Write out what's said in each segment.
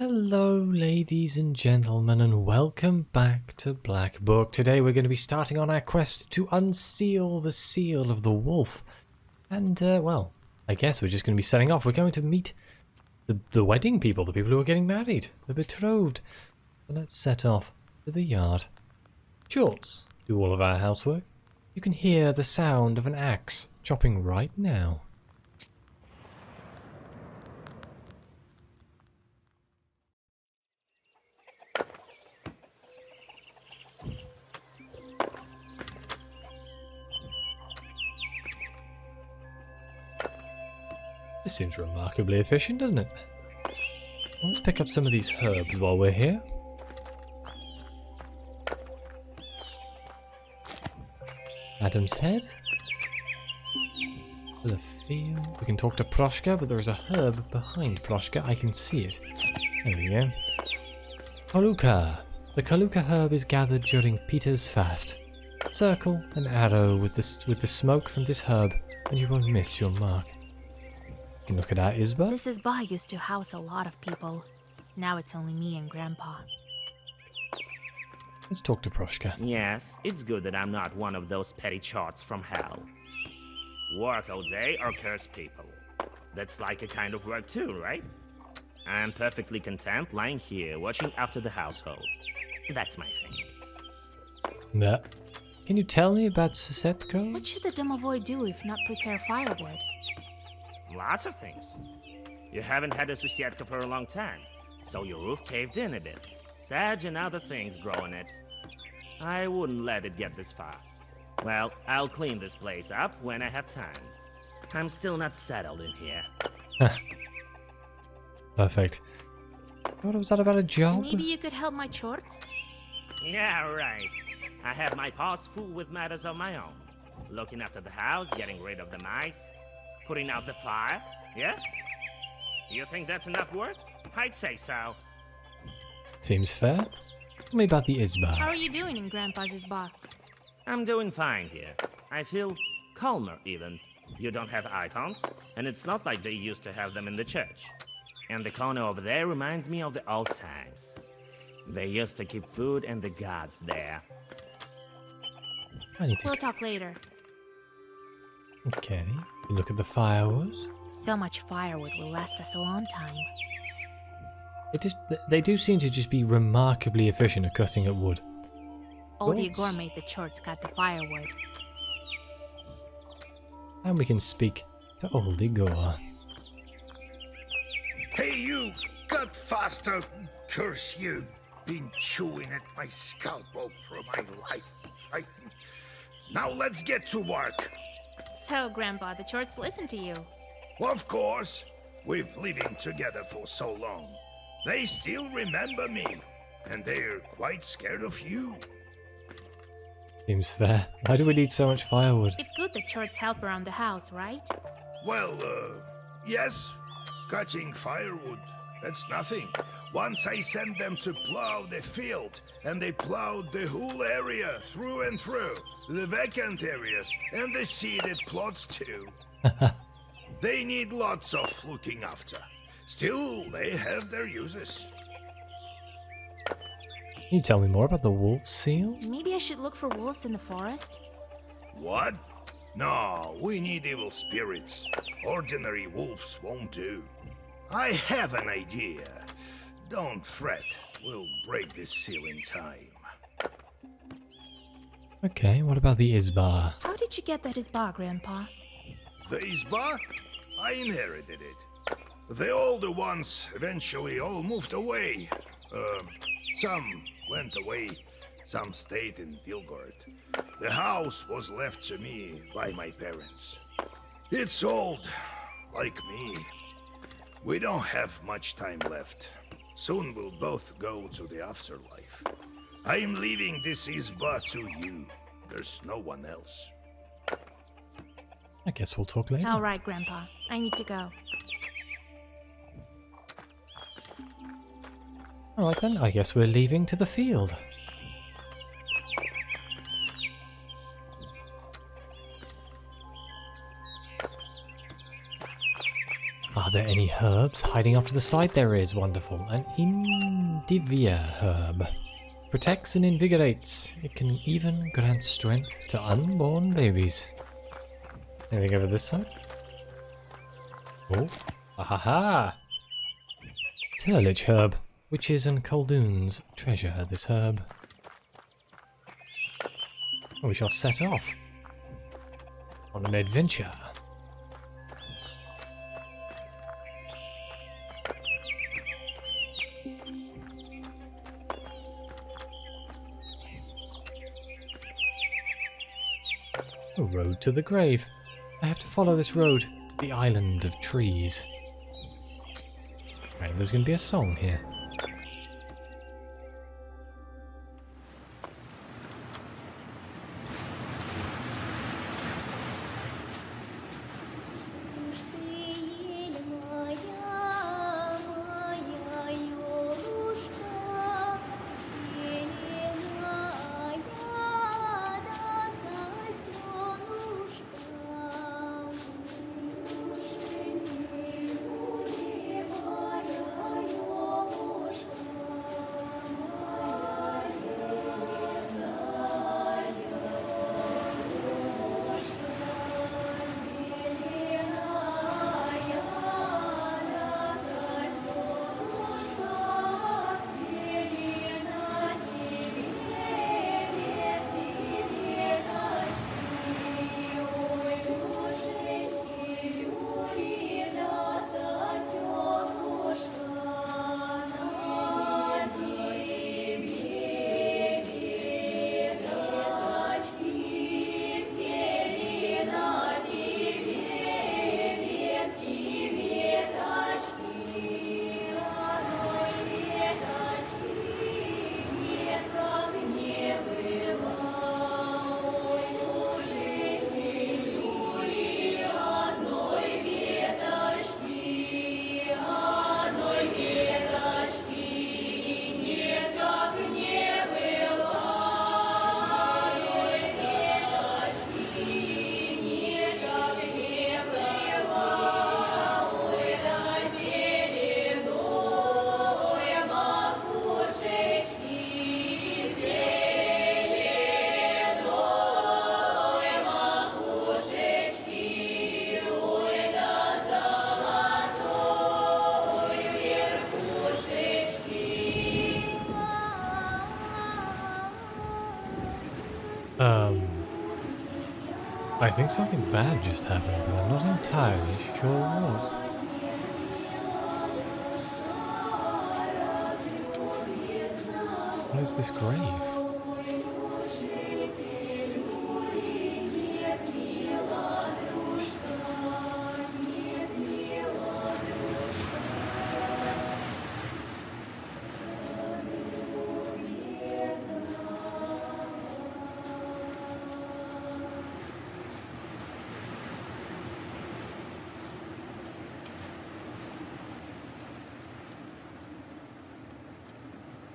Hello ladies and gentlemen, and welcome back to Black Book. Today we're going to be starting on our quest to unseal the seal of the wolf. And well, I guess we're just going to be setting off. We're going to meet the wedding people, the people who are getting married, the betrothed. So let's set off to the yard. Shorts do all of our housework. You can hear the sound of an axe chopping right now. This seems remarkably efficient, doesn't it? Let's pick up some of these herbs while we're here. Adam's head. To the field. We can talk to Proshka, but there is a herb behind Proshka. I can see it. There we go. Kaluka. The Kaluka herb is gathered during Peter's fast. Circle an arrow with the smoke from this herb, and you won't miss your mark. You can look at our Isba. This Isba used to house a lot of people. Now it's only me and Grandpa. Let's talk to Proshka. Yes, it's good that I'm not one of those petty charts from hell. Work all day or curse people. That's like a kind of work too, right? I'm perfectly content lying here watching after the household. That's my thing. Yeah. Can you tell me about Susetko? What should the domovoi do if not prepare firewood? Lots of things. You haven't had a Susietka for a long time, so your roof caved in a bit. Sedge and other things grow in it. I wouldn't let it get this far. Well, I'll clean this place up when I have time. I'm still not settled in here. Perfect. What was that about a job? Maybe you could help my chores? Yeah, right. I have my paws full with matters of my own. Looking after the house, getting rid of the mice, putting out the fire, yeah? You think that's enough work? I'd say so. Seems fair. Tell me about the Isba. How are you doing in Grandpa's Isba? I'm doing fine here. I feel calmer, even. You don't have icons, and it's not like they used to have them in the church. And the corner over there reminds me of the old times. They used to keep food and the gods there. I need to... We'll talk later. Okay. You look at the firewood. So much firewood will last us a long time. They do seem to just be remarkably efficient at cutting up wood. Old What? Igor made the chores cut the firewood. And we can speak to old Igor. Hey, you! Cut faster! Curse you! Been chewing at my scalp all through my life. Now let's get to work. So, Grandpa, the chores listen to you. Of course. We've living together for so long. They still remember me. And they're quite scared of you. Seems fair. Why do we need so much firewood? It's good that chores help around the house, right? Well, yes. Cutting firewood. That's nothing. Once I sent them to plow the field, and they plowed the whole area through and through, the vacant areas, and the seeded plots too. They need lots of looking after. Still, they have their uses. Can you tell me more about the wolf seal? Maybe I should look for wolves in the forest? What? No, we need evil spirits. Ordinary wolves won't do. I have an idea. Don't fret. We'll break this seal in time. Okay, what about the Isba? How did you get that Isba, Grandpa? The Isba? I inherited it. The older ones eventually all moved away. Some went away, some stayed in Vilgord. The house was left to me by my parents. It's old, like me. We don't have much time left. Soon we'll both go to the afterlife. I'm leaving this Isba to you. There's no one else. I guess we'll talk later. All right, Grandpa. I need to go. Alright then, I guess we're leaving to the field. Are there any herbs hiding off to the side? There is. Wonderful. An Indivia herb. Protects and invigorates. It can even grant strength to unborn babies. Anything over this side? Oh. Ahaha! Turlich herb. Witches and coldoons treasure this herb. We shall set off on an adventure. A road to the grave. I have to follow this road to the island of trees. Right, there's going to be a song here. I think something bad just happened, but I'm not entirely sure what. What is this grave?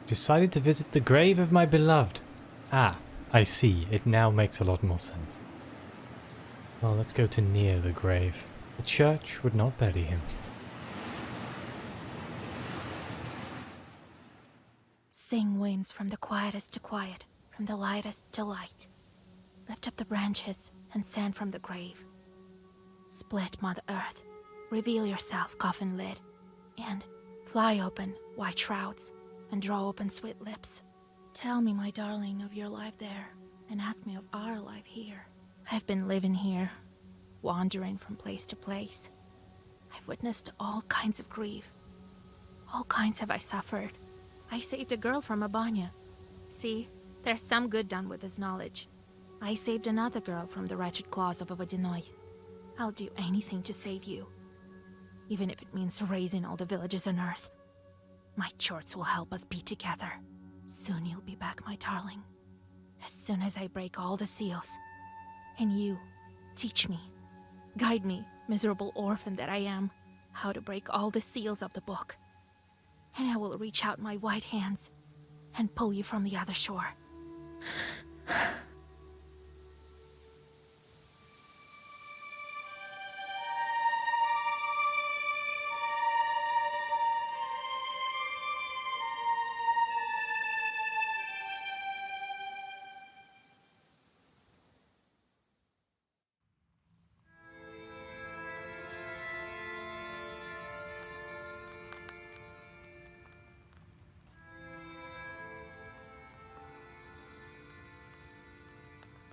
Decided to visit the grave of my beloved. Ah, I see. It now makes a lot more sense. Well, let's go to near the grave. The church would not bury him. Sing winds from the quietest to quiet, from the lightest to light. Lift up the branches and sand from the grave. Split, Mother Earth. Reveal yourself, coffin lid. And fly open, white shrouds. And draw open sweet lips. Tell me, my darling, of your life there, and ask me of our life here. I've been living here, wandering from place to place. I've witnessed all kinds of grief. All kinds have I suffered. I saved a girl from a banya. See, there's some good done with this knowledge. I saved another girl from the wretched claws of a Vodinoy. I'll do anything to save you, even if it means raising all the villages on earth. My chorts will help us be together. Soon you'll be back, my darling. As soon as I break all the seals. And you, teach me, guide me, miserable orphan that I am, how to break all the seals of the book. And I will reach out my white hands and pull you from the other shore.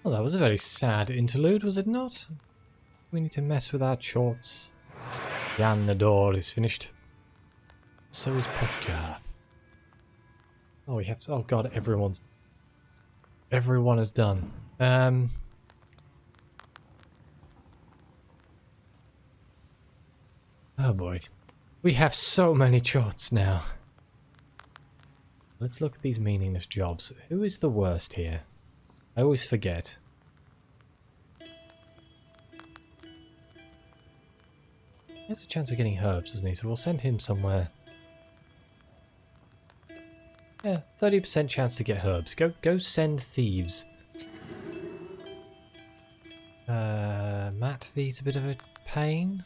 Well, that was a very sad interlude, was it not? We need to mess with our shorts. Jan Nador is finished. So is Popka. Oh, we have to, oh god, everyone is done. Oh boy. We have so many shorts now. Let's look at these meaningless jobs. Who is the worst here? I always forget. He has a chance of getting herbs, doesn't he? So we'll send him somewhere. Yeah, 30% chance to get herbs. Go send thieves. Matvi's a bit of a pain.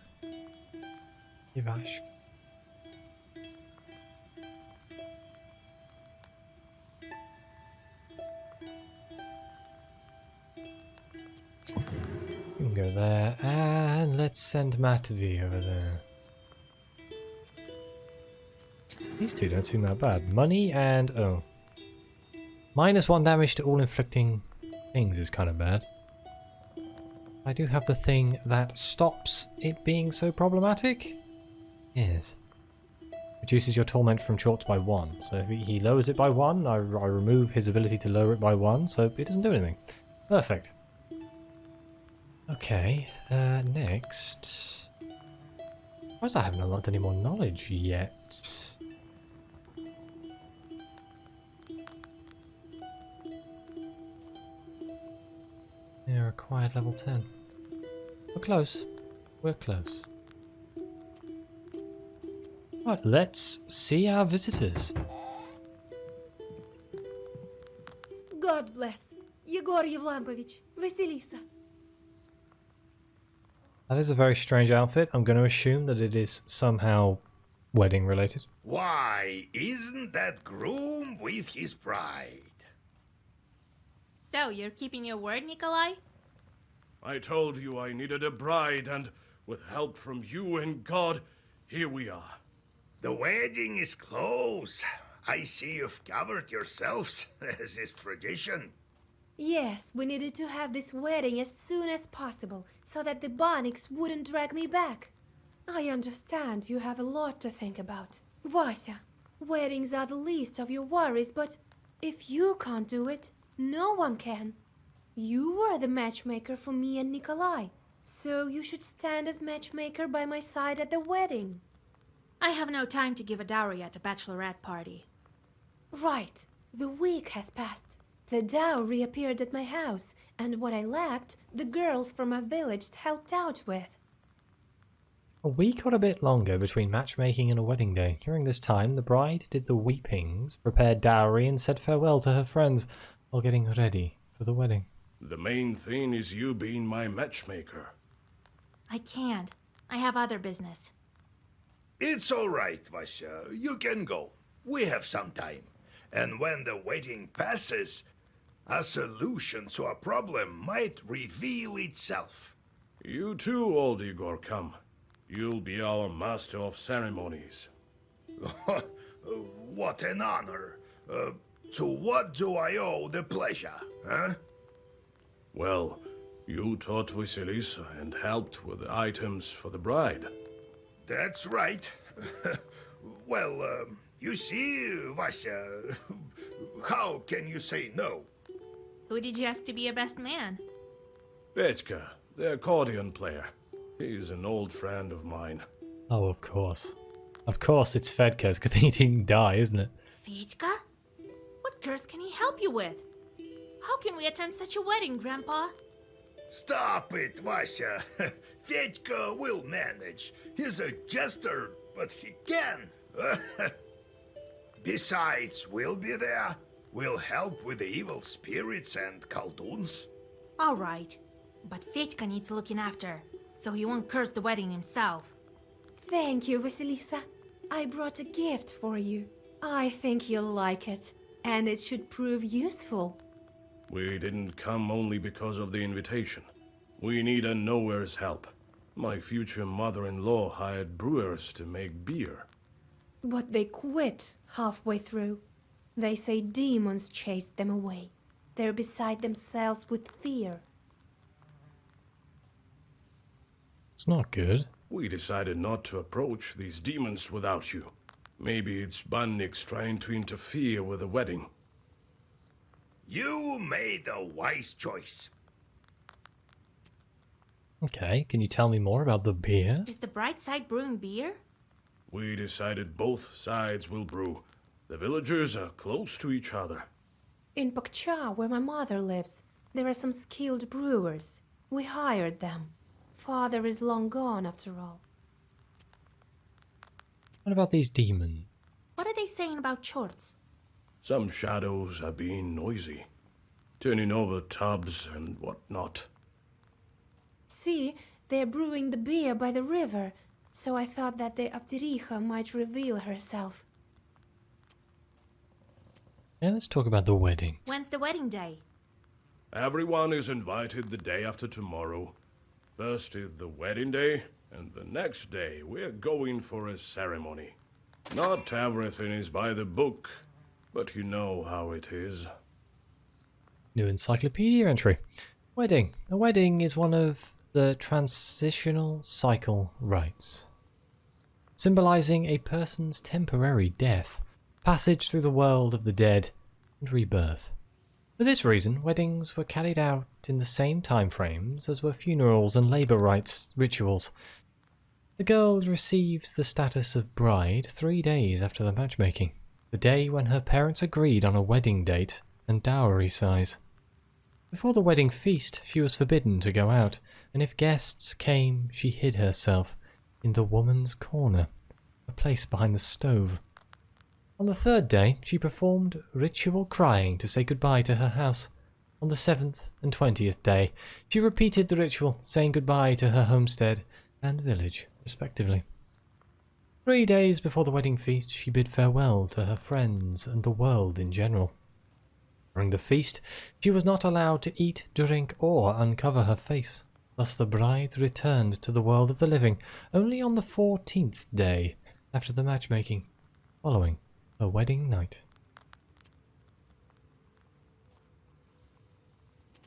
Ivash. You can go there, and let's send Matvi over there. These two don't seem that bad. Money and... oh. -1 damage to all inflicting things is kind of bad. I do have the thing that stops it being so problematic. Yes. Reduces your torment from shorts by 1. So if he lowers it by 1, I remove his ability to lower it by 1, so it doesn't do anything. Perfect. Okay, next... Why is I haven't unlocked any more knowledge yet? Yeah, acquired level 10. We're close. We're close. Right, let's see our visitors. God bless. Yegor Yevlampovich, Vasilisa. That is a very strange outfit. I'm going to assume that it is somehow wedding related. Why, isn't that groom with his bride? So, you're keeping your word, Nikolai? I told you I needed a bride, and with help from you and God, here we are. The wedding is close. I see you've covered yourselves, as is tradition. Yes, we needed to have this wedding as soon as possible, so that the Bonics wouldn't drag me back. I understand you have a lot to think about. Vasya, weddings are the least of your worries, but if you can't do it, no one can. You were the matchmaker for me and Nikolai, so you should stand as matchmaker by my side at the wedding. I have no time to give a dowry at a bachelorette party. Right. The week has passed. The dowry appeared at my house, and what I lacked, the girls from my village helped out with. A week or a bit longer between matchmaking and a wedding day. During this time, the bride did the weepings, prepared dowry, and said farewell to her friends while getting ready for the wedding. The main thing is you being my matchmaker. I can't. I have other business. It's all right, Vasya. You can go. We have some time. And when the wedding passes, a solution to a problem might reveal itself. You too, old Igor, come. You'll be our master of ceremonies. What an honor. To what do I owe the pleasure, huh? Well, you taught Vasilisa and helped with the items for the bride. That's right. Well, you see, Vasya, how can you say no? Who did you ask to be your best man? Petka, the accordion player. He's an old friend of mine. Oh, of course. Of course it's Fedka's, because he didn't die, isn't it? Fedka? What curse can he help you with? How can we attend such a wedding, Grandpa? Stop it, Vasya. Fedka will manage. He's a jester, but he can. Besides, we'll be there. We'll help with the evil spirits and Khalduns. All right, but Fedka needs looking after, so he won't curse the wedding himself. Thank you, Vasilisa. I brought a gift for you. I think you'll like it, and it should prove useful. We didn't come only because of the invitation. We need a nowhere's help. My future mother-in-law hired brewers to make beer. But they quit halfway through. They say demons chased them away. They're beside themselves with fear. It's not good. We decided not to approach these demons without you. Maybe it's Bandits trying to interfere with the wedding. You made a wise choice. Okay, can you tell me more about the beer? Is the bright side brewing beer? We decided both sides will brew. The villagers are close to each other. In Pakcha, where my mother lives, there are some skilled brewers. We hired them. Father is long gone, after all. What about these demons? What are they saying about chorts? Some shadows are being noisy, turning over tubs and whatnot. See, they're brewing the beer by the river, so I thought that the Abdiricha might reveal herself. Yeah, let's talk about the wedding. When's the wedding day? Everyone is invited the day after tomorrow. First is the wedding day, and the next day we're going for a ceremony. Not everything is by the book, but you know how it is. New encyclopedia entry. Wedding. A wedding is one of the transitional cycle rites, symbolizing a person's temporary death, passage through the world of the dead, and rebirth. For this reason, weddings were carried out in the same time frames as were funerals and labor rites rituals. The girl receives the status of bride 3 days after the matchmaking, the day when her parents agreed on a wedding date and dowry size. Before the wedding feast, she was forbidden to go out, and if guests came, she hid herself in the woman's corner, a place behind the stove. On the 3rd day, she performed ritual crying to say goodbye to her house. On the 7th and 20th day, she repeated the ritual, saying goodbye to her homestead and village, respectively. 3 days before the wedding feast, she bid farewell to her friends and the world in general. During the feast, she was not allowed to eat, drink, or uncover her face. Thus the bride returned to the world of the living only on the 14th day after the matchmaking, following her wedding night.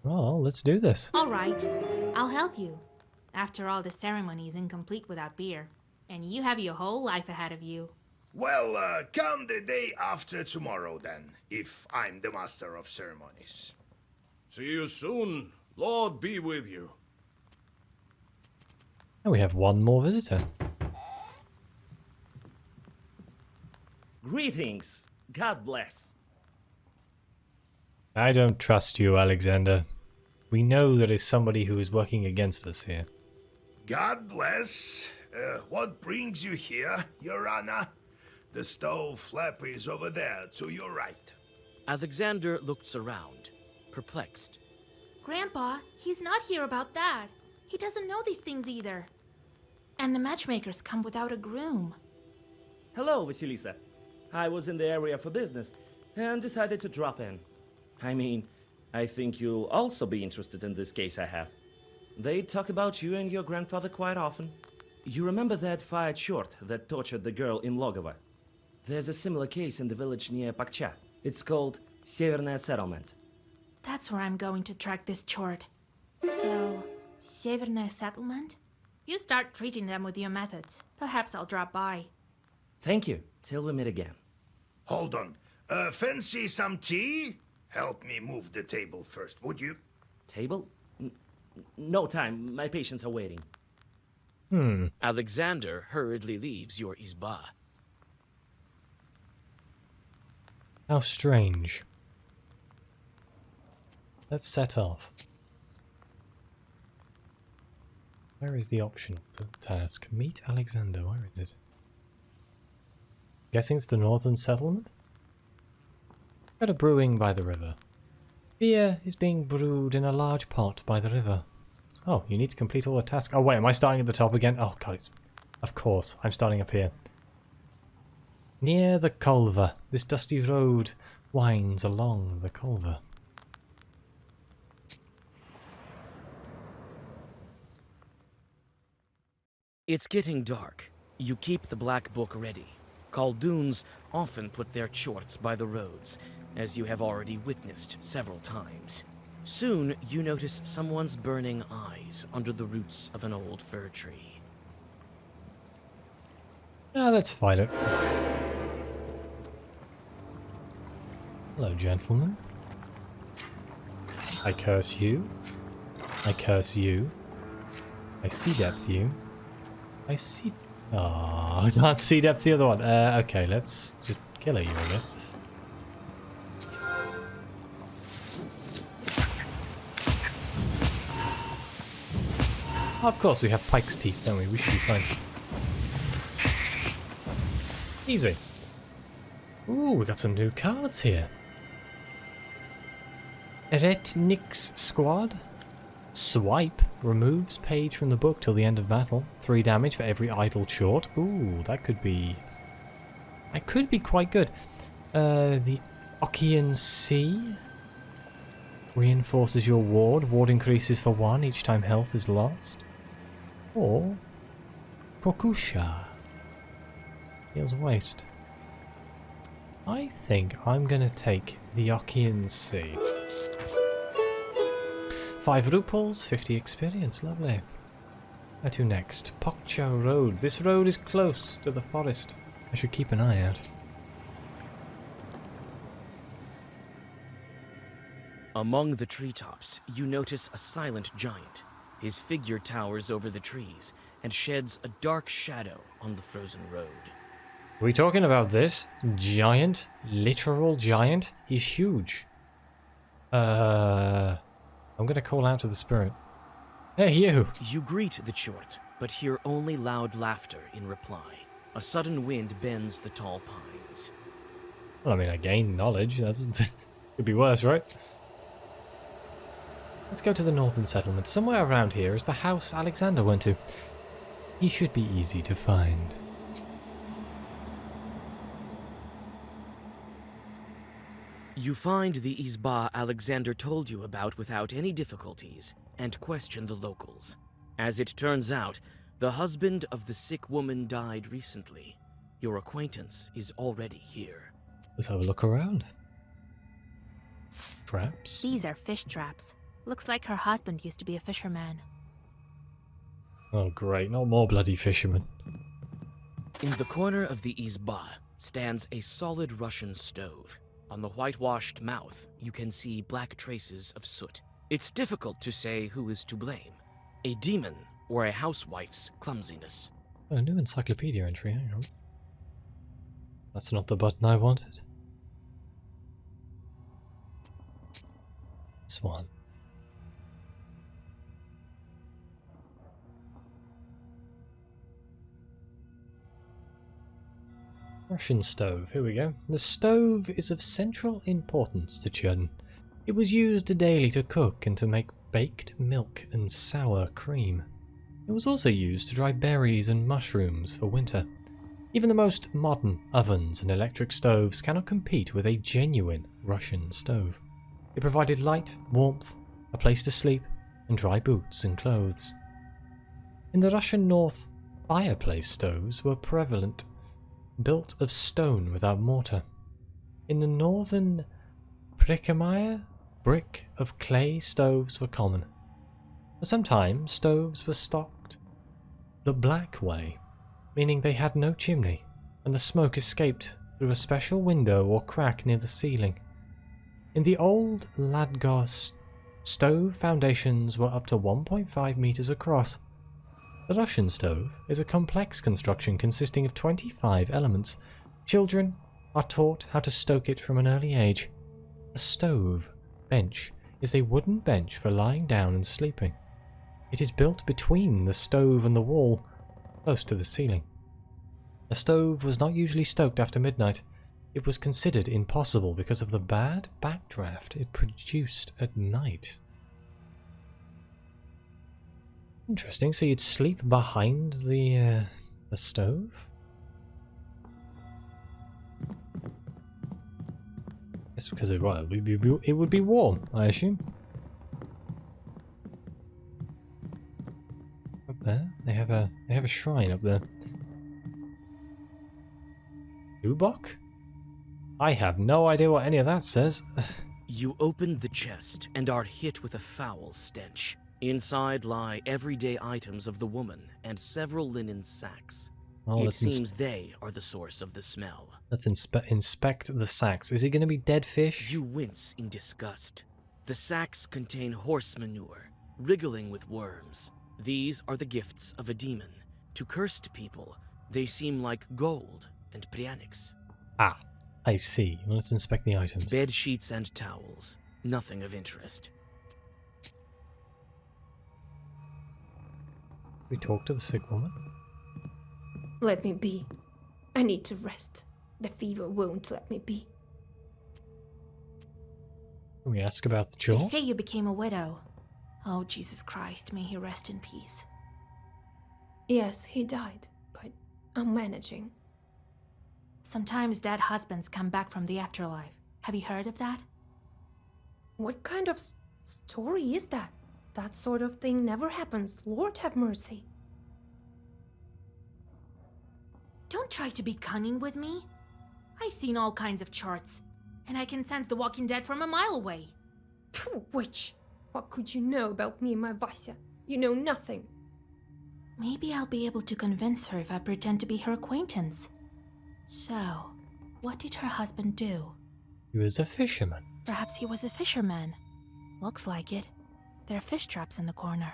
Well, let's do this. All right, I'll help you. After all, the ceremony is incomplete without beer, and you have your whole life ahead of you. Well, come the day after tomorrow then, if I'm the master of ceremonies. See you soon. Lord be with you. And we have one more visitor. Greetings. God bless. I don't trust you, Alexander. We know there is somebody who is working against us here. God bless. What brings you here, Your Honor? The stove flap is over there to your right. Alexander looks around, perplexed. Grandpa, he's not here about that. He doesn't know these things either. And the matchmakers come without a groom. Hello, Vasilisa. I was in the area for business and decided to drop in. I mean, I think you'll also be interested in this case I have. They talk about you and your grandfather quite often. You remember that fired short that tortured the girl in Logova? There's a similar case in the village near Pakcha. It's called Severная Settlement. That's where I'm going to track this chort. So, Severная Settlement? You start treating them with your methods. Perhaps I'll drop by. Thank you. Till we meet again. Hold on. Fancy some tea? Help me move the table first, would you? Table? No time. My patients are waiting. Alexander hurriedly leaves your izba. How strange. Let's set off. Where is the optional task? Meet Alexander. Where is it? Guessing it's the northern settlement? Got a brewing by the river. Beer is being brewed in a large pot by the river. Oh, you need to complete all the tasks. Oh wait, am I starting at the top again? Oh god, it's... Of course, I'm starting up here. Near the Kolva, this dusty road winds along the Kolva. It's getting dark. You keep the black book ready. Khaldoons often put their chorts by the roads, as you have already witnessed several times. Soon, you notice someone's burning eyes under the roots of an old fir tree. Let's fight it. Hello, gentlemen. I curse you. I curse you. I see depth you. I see... Oh, I can't see depth the other one. Okay, let's just kill you, I guess. Of course, we have pike's teeth, don't we? We should be fine. Easy. Ooh, we got some new cards here. Retnik's Squad. Swipe. Removes page from the book till the end of battle. 3 damage for every idle short. Ooh, that could be... That could be quite good. The Okian Sea. Reinforces your ward. Ward increases for 1 each time health is lost. Or... Kokusha. Heals waste. I think I'm going to take the Okian Sea. 5 ruples, 50 experience, lovely. Where to next? Pokcho Road. This road is close to the forest. I should keep an eye out. Among the treetops, you notice a silent giant. His figure towers over the trees and sheds a dark shadow on the frozen road. Are we talking about this? Giant? Literal giant? He's huge. I'm gonna call out to the spirit. Hey, you! You greet the Chort, but hear only loud laughter in reply. A sudden wind bends the tall pines. Well, I mean, I gained knowledge. That's could be worse, right? Let's go to the northern settlement. Somewhere around here is the house Alexander went to. He should be easy to find. You find the Izba Alexander told you about without any difficulties, and question the locals. As it turns out, the husband of the sick woman died recently. Your acquaintance is already here. Let's have a look around. Traps? These are fish traps. Looks like her husband used to be a fisherman. Oh great, not more bloody fishermen. In the corner of the Izba stands a solid Russian stove. On the whitewashed mouth, you can see black traces of soot. It's difficult to say who is to blame, a demon or a housewife's clumsiness. Oh, a new encyclopedia entry, hang on. That's not the button I wanted. This one. Russian stove, here we go. The stove is of central importance to Chudden. It was used daily to cook and to make baked milk and sour cream. It was also used to dry berries and mushrooms for winter. Even the most modern ovens and electric stoves cannot compete with a genuine Russian stove. It provided light, warmth, a place to sleep, and dry boots and clothes. In the Russian north, fireplace stoves were prevalent, built of stone without mortar. In the northern Prikamaya, brick of clay stoves were common. For some time, stoves were stocked the black way, meaning they had no chimney, and the smoke escaped through a special window or crack near the ceiling. In the old Ladgos, stove foundations were up to 1.5 meters across. The Russian stove is a complex construction consisting of 25 elements. Children are taught how to stoke it from an early age. A stove bench is a wooden bench for lying down and sleeping. It is built between the stove and the wall, close to the ceiling. A stove was not usually stoked after midnight. It was considered impossible because of the bad backdraft it produced at night. Interesting, so you'd sleep behind the stove? It's because it would be warm, I assume. Up there, they have a shrine up there. Lubok? I have no idea what any of that says. You open the chest and are hit with a foul stench. Inside lie everyday items of the woman and several linen sacks. Oh, It seems they are the source of the smell. Let's inspect the sacks. Is it going to be dead fish? You wince in disgust. The sacks contain horse manure, wriggling with worms. These are the gifts of a demon. To cursed people, they seem like gold and prianics. Ah, I see. Let's inspect the items. Bed sheets and towels. Nothing of interest. We talk to the sick woman. Let me be. I need to rest. The fever won't let me be. Can we ask about the They jaw? say you became a widow. Oh, Jesus Christ, may he rest in peace. Yes, he died, but I'm managing. Sometimes dead husbands come back from the afterlife. Have you heard of that? What kind of story is that? That sort of thing never happens. Lord have mercy. Don't try to be cunning with me. I've seen all kinds of charts, and I can sense the walking dead from a mile away. Phew, witch! What could you know about me and my Vasya? You know nothing. Maybe I'll be able to convince her if I pretend to be her acquaintance. So, what did her husband do? He was a fisherman. Perhaps he was a fisherman. Looks like it. There are fish traps in the corner.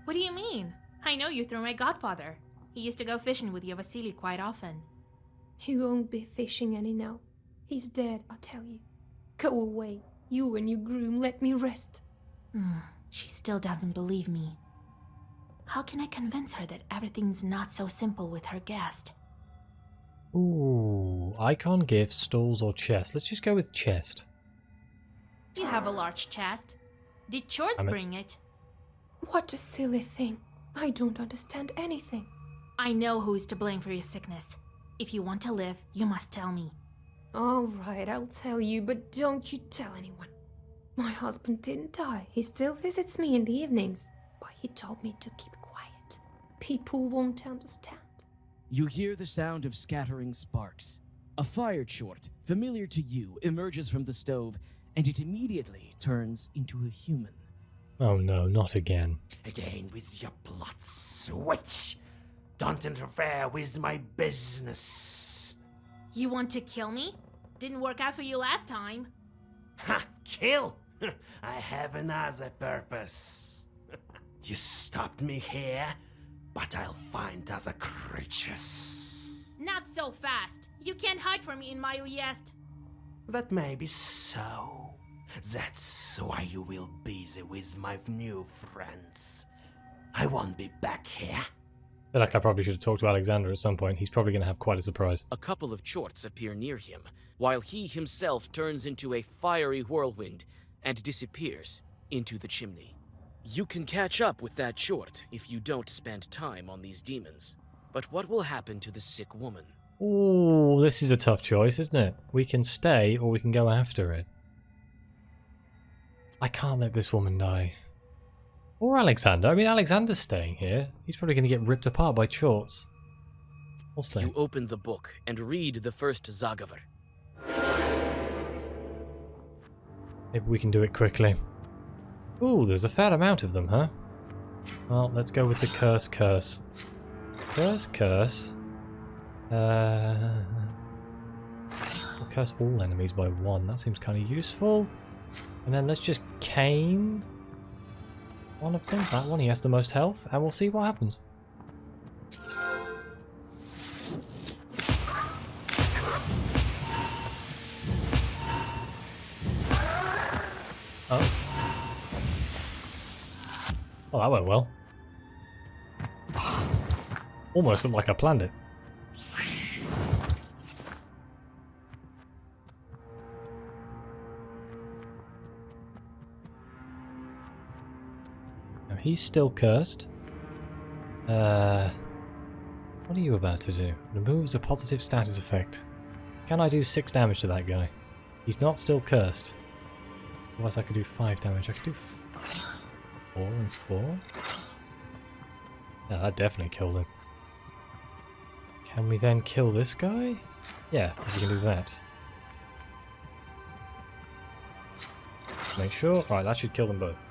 What do you mean? I know you through my godfather. He used to go fishing with your Vasily quite often. He won't be fishing any now. He's dead, I'll tell you. Go away. You and your groom, let me rest. She still doesn't believe me. How can I convince her that everything's not so simple with her guest? Ooh, icon, gifts, stalls, or chest. Let's just go with chest. You have a large chest. Did Chords bring it? What a silly thing. I don't understand anything. I know who is to blame for your sickness. If you want to live, you must tell me. All right, I'll tell you, but don't you tell anyone. My husband didn't die. He still visits me in the evenings, but he told me to keep quiet. People won't understand. You hear the sound of scattering sparks. A fire chort, familiar to you, emerges from the stove, and it immediately turns into a human. Oh no, not again. Again with your plots, witch! Don't interfere with my business. You want to kill me? Didn't work out for you last time. Ha! Kill? I have another purpose. You stopped me here, but I'll find other creatures. Not so fast. You can't hide from me in my uyest. That may be so. That's why you will be there with my new friends. I won't be back here. I feel like I probably should have talked to Alexander at some point. He's probably going to have quite a surprise. A couple of chorts appear near him, while he himself turns into a fiery whirlwind and disappears into the chimney. You can catch up with that chort if you don't spend time on these demons. But what will happen to the sick woman? Ooh, this is a tough choice, isn't it? We can stay or we can go after it. I can't let this woman die. Or Alexander. I mean, Alexander's staying here. He's probably going to get ripped apart by chorts. We'll stay. You open the book and read the first Zagavar. Maybe we can do it quickly. Ooh, there's a fair amount of them, huh? Well, let's go with the curse. Curse. We'll curse all enemies by 1. That seems kind of useful. And then let's just cane one of them. That one, he has the most health, and we'll see what happens. Oh. Oh, that went well. Almost looked like I planned it. Now he's still cursed. What are you about to do? Removes a positive status effect. Can I do 6 damage to that guy? He's not still cursed. Otherwise I could do 5 damage. I could do 4 and 4. Yeah, that definitely kills him. Can we then kill this guy? Yeah, we can do that. to make sure. Alright, that should kill them both.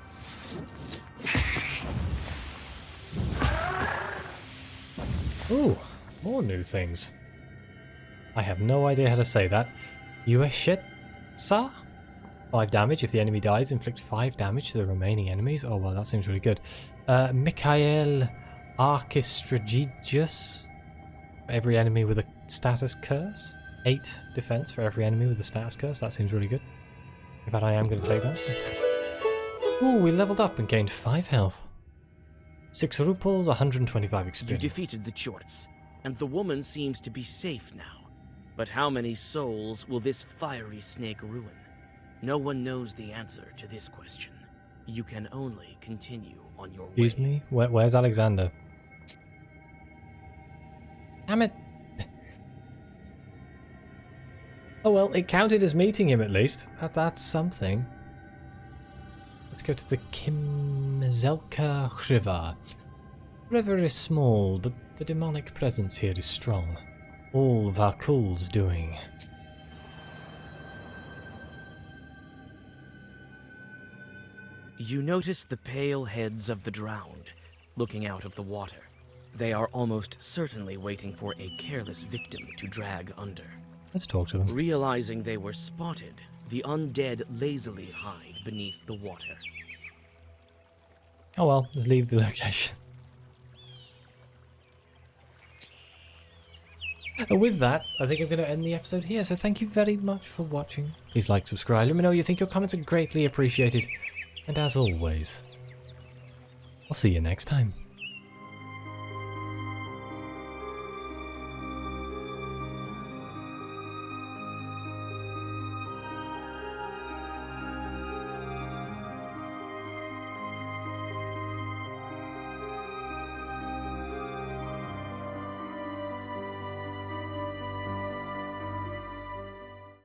Ooh, more new things. I have no idea how to say that. Yueshetsa? 5 damage. If the enemy dies, inflict 5 damage to the remaining enemies. Oh, well, that seems really good. Mikhail Archistrategus. Every enemy with a status curse. 8 defense for every enemy with a status curse. That seems really good. In fact, I am going to take that. Ooh, we leveled up and gained 5 health. 6 ruples, 125 experience. You defeated the Chorts, and the woman seems to be safe now. But how many souls will this fiery snake ruin? No one knows the answer to this question. You can only continue on your way. Excuse me? Where's Alexander? Damn it. Oh well, it counted as meeting him at least. That's something. Let's go to the Kimzelka River. The river is small, but the demonic presence here is strong. All Vakul's doing. You notice the pale heads of the drowned, looking out of the water. They are almost certainly waiting for a careless victim to drag under. Let's talk to them. Realizing they were spotted, the undead lazily hide beneath the water. Oh well, let's leave the location. And with that, I think I'm going to end the episode here, so thank you very much for watching. Please like, subscribe, let me know what you think. Your comments are greatly appreciated. And as always, I'll see you next time.